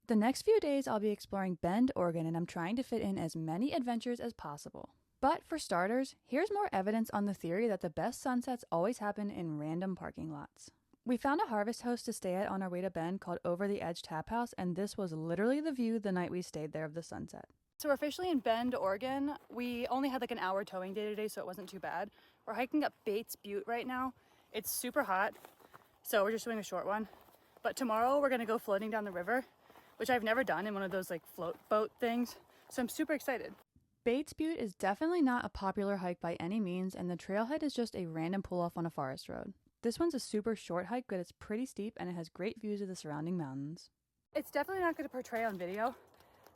The next few days I'll be exploring Bend, Oregon, and I'm trying to fit in as many adventures as possible. But for starters, here's more evidence on the theory that the best sunsets always happen in random parking lots. We found a harvest house to stay at on our way to Bend called Over the Edge Tap House, and this was literally the view the night we stayed there of the sunset. So we're officially in Bend, Oregon. We only had like an hour towing day today, so it wasn't too bad. We're hiking up Bates Butte right now. It's super hot, so we're just doing a short one. But tomorrow we're gonna go floating down the river, which I've never done in one of those like float boat things, so I'm super excited. Bates Butte is definitely not a popular hike by any means, and the trailhead is just a random pull-off on a forest road. This one's a super short hike, but it's pretty steep and it has great views of the surrounding mountains. It's definitely not going to portray on video,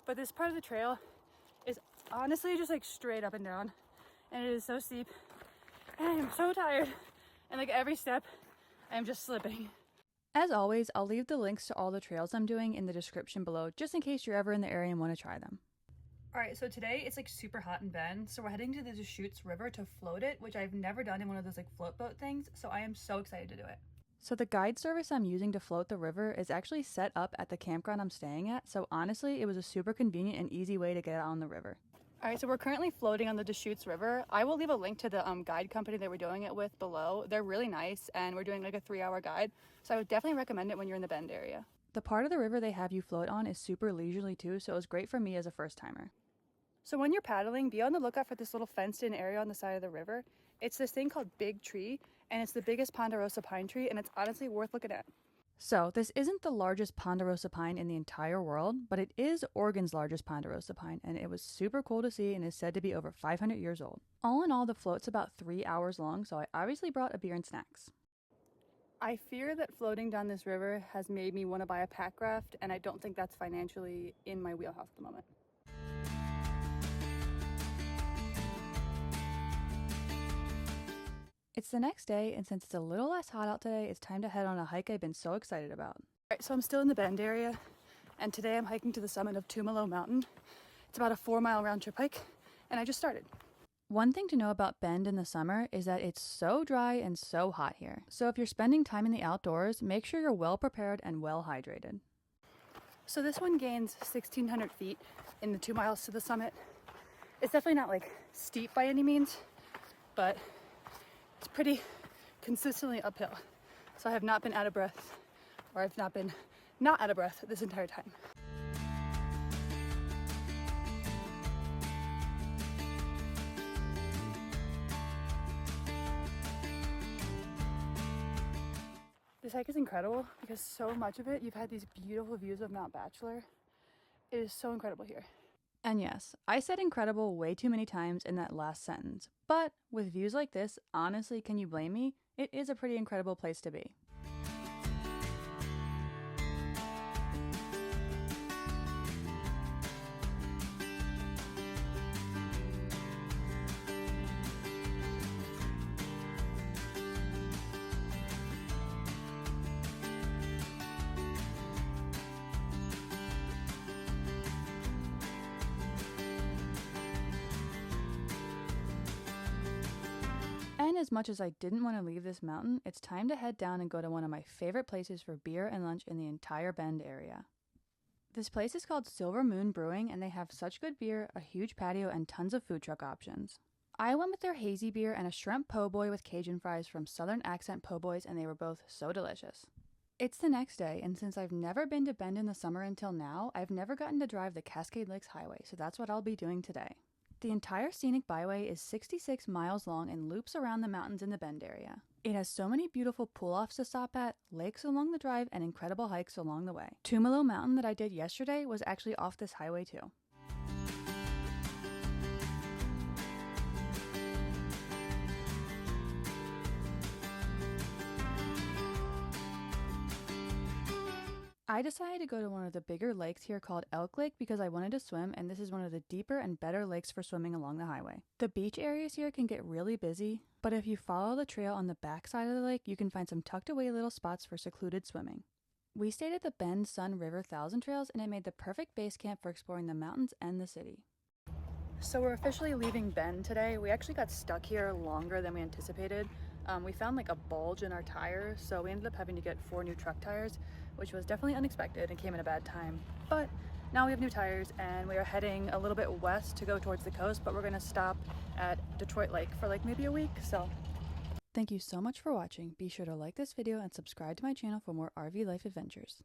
but this part of the trail is honestly just like straight up and down, and it is so steep, and I am so tired, and like every step I am just slipping. As always, I'll leave the links to all the trails I'm doing in the description below, just in case you're ever in the area and want to try them. Alright, so today it's like super hot in Bend, so we're heading to the Deschutes River to float it, which I've never done in one of those like float boat things, so I am so excited to do it. So the guide service I'm using to float the river is actually set up at the campground I'm staying at, so honestly it was a super convenient and easy way to get out on the river. Alright, so we're currently floating on the Deschutes River. I will leave a link to the guide company that we're doing it with below. They're really nice, and we're doing like a 3-hour guide, so I would definitely recommend it when you're in the Bend area. The part of the river they have you float on is super leisurely too, so it was great for me as a first timer. So when you're paddling, be on the lookout for this little fenced-in area on the side of the river. It's this thing called Big Tree, and it's the biggest ponderosa pine tree, and it's honestly worth looking at. So this isn't the largest ponderosa pine in the entire world, but it is Oregon's largest ponderosa pine, and it was super cool to see and is said to be over 500 years old. All in all, the float's about 3 hours long, so I obviously brought a beer and snacks. I fear that floating down this river has made me want to buy a pack raft, and I don't think that's financially in my wheelhouse at the moment. It's the next day, and since it's a little less hot out today, it's time to head on a hike I've been so excited about. Alright, so I'm still in the Bend area, and today I'm hiking to the summit of Tumalo Mountain. It's about a 4-mile round trip hike, and I just started. One thing to know about Bend in the summer is that it's so dry and so hot here. So if you're spending time in the outdoors, make sure you're well prepared and well hydrated. So this one gains 1,600 feet in the 2 miles to the summit. It's definitely not like steep by any means, but it's pretty consistently uphill. So I have not been out of breath, or I've not been not out of breath this entire time. This hike is incredible because so much of it, you've had these beautiful views of Mount Bachelor. It is so incredible here. And yes, I said incredible way too many times in that last sentence, but with views like this, honestly, can you blame me? It is a pretty incredible place to be. And as much as I didn't want to leave this mountain, it's time to head down and go to one of my favorite places for beer and lunch in the entire Bend area. This place is called Silver Moon Brewing, and they have such good beer, a huge patio, and tons of food truck options. I went with their hazy beer and a shrimp po' boy with Cajun fries from Southern Accent Po' Boys, and they were both so delicious. It's the next day, and since I've never been to Bend in the summer until now, I've never gotten to drive the Cascade Lakes Highway, so that's what I'll be doing today. The entire scenic byway is 66 miles long and loops around the mountains in the Bend area. It has so many beautiful pull-offs to stop at, lakes along the drive, and incredible hikes along the way. Tumalo Mountain that I did yesterday was actually off this highway too. I decided to go to one of the bigger lakes here called Elk Lake because I wanted to swim, and this is one of the deeper and better lakes for swimming along the highway. The beach areas here can get really busy, but if you follow the trail on the back side of the lake, you can find some tucked away little spots for secluded swimming. We stayed at the Bend Sunriver Thousand Trails, and it made the perfect base camp for exploring the mountains and the city. So we're officially leaving Bend today. We actually got stuck here longer than we anticipated. We found like a bulge in our tire, so we ended up having to get 4 new truck tires. which was definitely unexpected and came at a bad time. But now we have new tires and we are heading a little bit west to go towards the coast, but we're gonna stop at Deschutes Lake for like maybe a week. So thank you so much for watching. Be sure to like this video and subscribe to my channel for more RV life adventures.